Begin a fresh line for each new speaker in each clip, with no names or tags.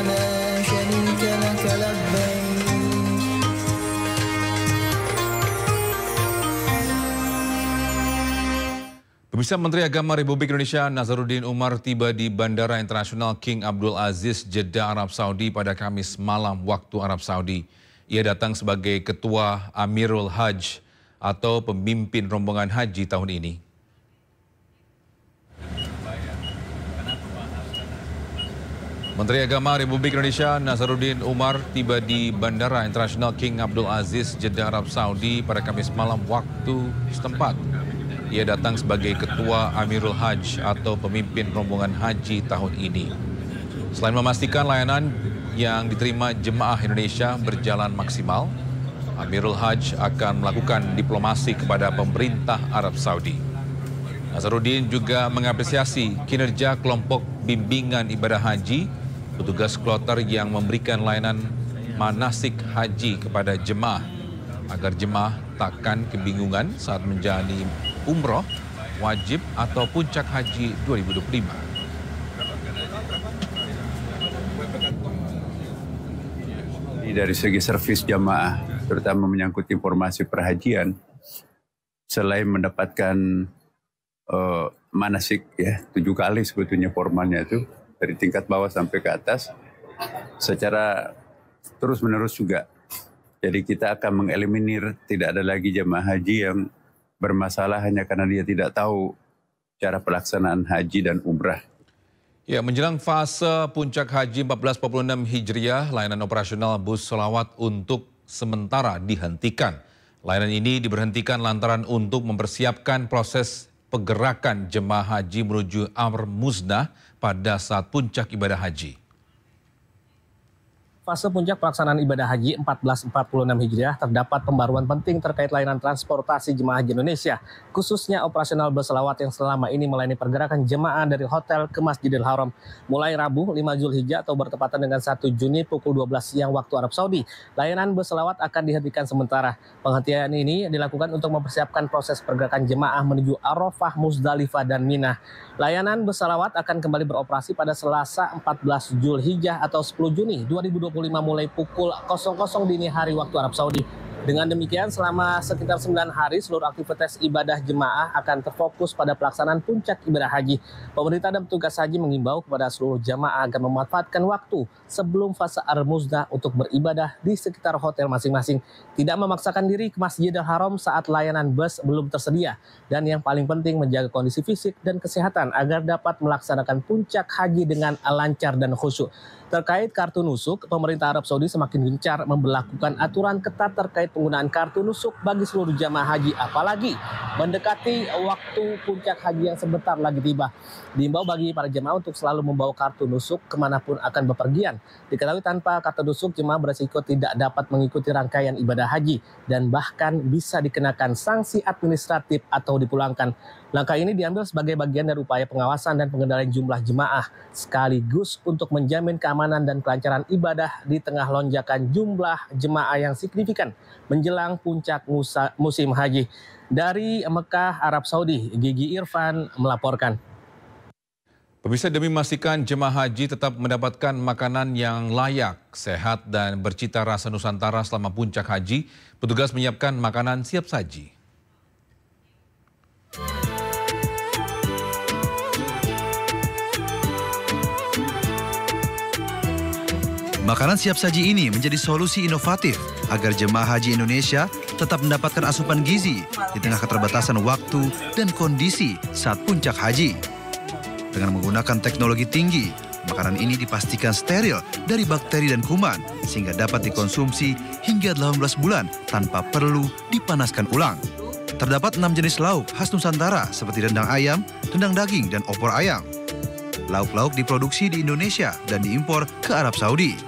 لا شريك لك لبيك.
Pemirsa, Menteri Agama Republik Indonesia Nazaruddin Umar tiba di Bandara Internasional King Abdul Aziz, Jeddah, Arab Saudi pada Kamis malam waktu Arab Saudi. Ia datang sebagai Ketua Amirul Hajj atau pemimpin rombongan haji tahun ini. Menteri Agama Republik Indonesia Nazaruddin Umar tiba di Bandara Internasional King Abdul Aziz, Jeddah, Arab Saudi pada Kamis malam waktu setempat. Ia datang sebagai Ketua Amirul Hajj atau pemimpin rombongan haji tahun ini. Selain memastikan layanan yang diterima jemaah Indonesia berjalan maksimal, Amirul Hajj akan melakukan diplomasi kepada pemerintah Arab Saudi. Nazaruddin juga mengapresiasi kinerja kelompok bimbingan ibadah haji, petugas kloter yang memberikan layanan manasik haji kepada jemaah, agar jemaah takkan kebingungan saat menjalani umroh, wajib atau puncak haji 2025.
Dari segi servis jamaah, terutama menyangkut informasi perhajian, selain mendapatkan manasik ya 7 kali sebetulnya formalnya itu dari tingkat bawah sampai ke atas, secara terus-menerus juga. Jadi kita akan mengeliminir tidak ada lagi jamaah haji yang bermasalah hanya karena dia tidak tahu cara pelaksanaan haji dan umrah.
Ya, menjelang fase puncak haji 1446 Hijriah, layanan operasional bus selawat untuk sementara dihentikan. Layanan ini diberhentikan lantaran untuk mempersiapkan proses pergerakan jemaah haji menuju Amr Muznah pada saat puncak ibadah haji.
Fase puncak pelaksanaan ibadah haji 1446 Hijriah terdapat pembaruan penting terkait layanan transportasi jemaah haji Indonesia, khususnya operasional bus selawat yang selama ini melayani pergerakan jemaah dari hotel ke Masjidil Haram. Mulai Rabu 5 Zulhijjah atau bertepatan dengan 1 Juni pukul 12 siang waktu Arab Saudi, layanan bus selawat akan dihentikan sementara. Penghentian ini dilakukan untuk mempersiapkan proses pergerakan jemaah menuju Arafah, Muzdalifah, dan Mina. Layanan bus selawat akan kembali beroperasi pada Selasa 14 Zulhijjah atau 10 Juni 2025 mulai pukul 00 dini hari waktu Arab Saudi. Dengan demikian, selama sekitar 9 hari, seluruh aktivitas ibadah jemaah akan terfokus pada pelaksanaan puncak ibadah haji. Pemerintah dan petugas haji mengimbau kepada seluruh jemaah agar memanfaatkan waktu sebelum fase Ar-Muznah untuk beribadah di sekitar hotel masing-masing. Tidak memaksakan diri ke Masjidil Haram saat layanan bus belum tersedia. Dan yang paling penting, menjaga kondisi fisik dan kesehatan agar dapat melaksanakan puncak haji dengan lancar dan khusyuk. Terkait kartu nusuk, pemerintah Arab Saudi semakin gencar memberlakukan aturan ketat terkait penggunaan kartu nusuk bagi seluruh jamaah haji, apalagi mendekati waktu puncak haji yang sebentar lagi tiba. Diimbau bagi para jemaah untuk selalu membawa kartu nusuk kemanapun akan bepergian. Diketahui tanpa kartu nusuk, jemaah beresiko tidak dapat mengikuti rangkaian ibadah haji dan bahkan bisa dikenakan sanksi administratif atau dipulangkan. Langkah ini diambil sebagai bagian dari upaya pengawasan dan pengendalian jumlah jemaah, sekaligus untuk menjamin keamanan dan kelancaran ibadah di tengah lonjakan jumlah jemaah yang signifikan menjelang puncak musim haji. Dari Mekah, Arab Saudi, Gigi Irfan melaporkan.
Pemirsa, demi memastikan jemaah haji tetap mendapatkan makanan yang layak, sehat, dan bercita rasa Nusantara selama puncak haji, petugas menyiapkan makanan siap saji.
Makanan siap saji ini menjadi solusi inovatif agar jemaah haji Indonesia tetap mendapatkan asupan gizi di tengah keterbatasan waktu dan kondisi saat puncak haji. Dengan menggunakan teknologi tinggi, makanan ini dipastikan steril dari bakteri dan kuman sehingga dapat dikonsumsi hingga 18 bulan tanpa perlu dipanaskan ulang. Terdapat 6 jenis lauk khas Nusantara seperti rendang ayam, rendang daging, dan opor ayam. Lauk-lauk diproduksi di Indonesia dan diimpor ke Arab Saudi.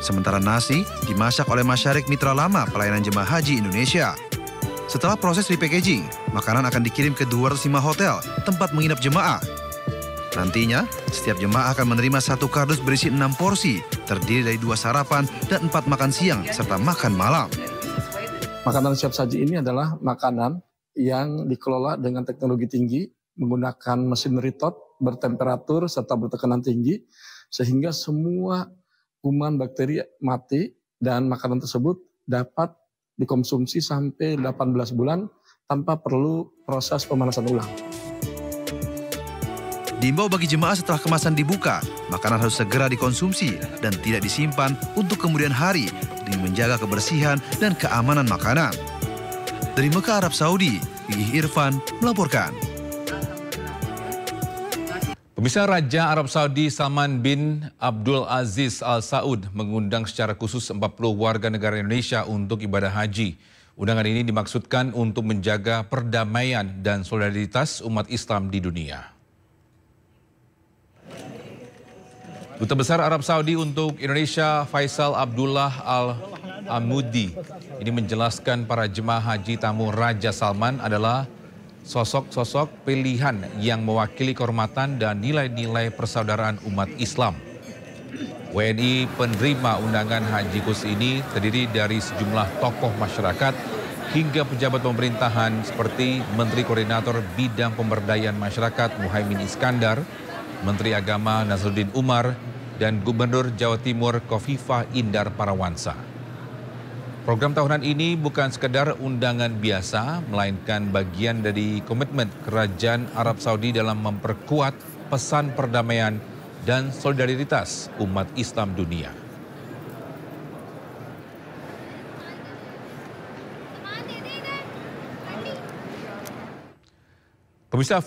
Sementara nasi dimasak oleh Masyarik Mitra Lama Pelayanan Jemaah Haji Indonesia. Setelah proses repackaging, makanan akan dikirim ke 205 hotel tempat menginap jemaah. Nantinya, setiap jemaah akan menerima 1 kardus berisi 6 porsi, terdiri dari 2 sarapan dan 4 makan siang, serta makan malam.
Makanan siap saji ini adalah makanan yang dikelola dengan teknologi tinggi, menggunakan mesin ritot bertemperatur serta bertekanan tinggi, sehingga semua kuman bakteri mati dan makanan tersebut dapat dikonsumsi sampai 18 bulan tanpa perlu proses pemanasan ulang.
Diimbau bagi jemaah setelah kemasan dibuka, makanan harus segera dikonsumsi dan tidak disimpan untuk kemudian hari demi menjaga kebersihan dan keamanan makanan. Dari Mekah, Arab Saudi, Gigih Irfan melaporkan.
Pemirsa, Raja Arab Saudi Salman bin Abdul Aziz Al Saud mengundang secara khusus 40 warga negara Indonesia untuk ibadah haji. Undangan ini dimaksudkan untuk menjaga perdamaian dan solidaritas umat Islam di dunia. Duta Besar Arab Saudi untuk Indonesia Faisal Abdullah Al-Amudi ini menjelaskan para jemaah haji tamu Raja Salman adalah sosok-sosok pilihan yang mewakili kehormatan dan nilai-nilai persaudaraan umat Islam. WNI penerima undangan haji khusus ini terdiri dari sejumlah tokoh masyarakat hingga pejabat pemerintahan seperti Menteri Koordinator Bidang Pemberdayaan Masyarakat Muhaimin Iskandar, Menteri Agama Nazruddin Umar, dan Gubernur Jawa Timur Khofifah Indar Parawansa. Program tahunan ini bukan sekedar undangan biasa, melainkan bagian dari komitmen Kerajaan Arab Saudi dalam memperkuat pesan perdamaian dan solidaritas umat Islam dunia. Pemirsa,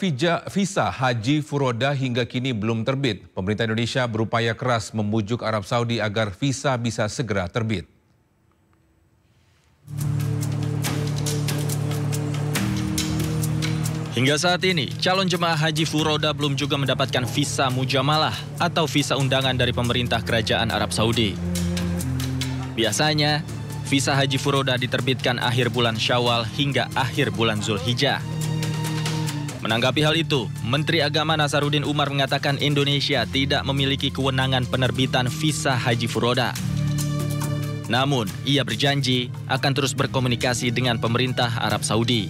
visa Haji Furoda hingga kini belum terbit. Pemerintah Indonesia berupaya keras membujuk Arab Saudi agar visa bisa segera terbit.
Hingga saat ini, calon jemaah Haji Furoda belum juga mendapatkan visa mujamalah atau visa undangan dari pemerintah Kerajaan Arab Saudi. Biasanya, visa Haji Furoda diterbitkan akhir bulan Syawal hingga akhir bulan Zulhijjah. Menanggapi hal itu, Menteri Agama Nasaruddin Umar mengatakan Indonesia tidak memiliki kewenangan penerbitan visa Haji Furoda. Namun, ia berjanji akan terus berkomunikasi dengan pemerintah Arab Saudi.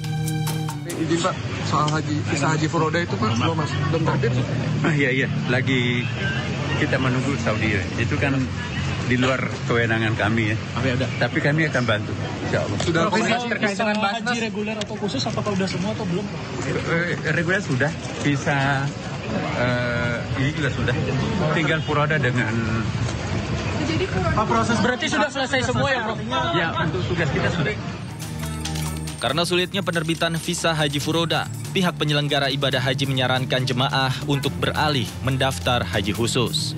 Izin Pak, soal visa Haji Furoda itu Pak belum terbit?
Iya, lagi kita menunggu Saudi. Itu kan di luar kewenangan kami ya. Tapi kami akan bantu, insya Allah.
Sudah komunikasi terkait dengan
Basnas? Haji reguler atau khusus, apakah udah semua atau belum?
Reguler sudah, visa ini juga sudah. Tinggal Furoda dengan...
Pak, proses berarti sudah selesai semua ya, Prof?
Ya, untuk tugas kita sudah.
Karena sulitnya penerbitan visa Haji Furoda, pihak penyelenggara ibadah haji menyarankan jemaah untuk beralih mendaftar haji khusus.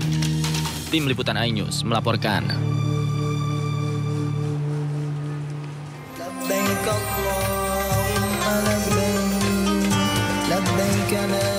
Tim Liputan iNews melaporkan.
لبيك اللهم لبيك لبيك لا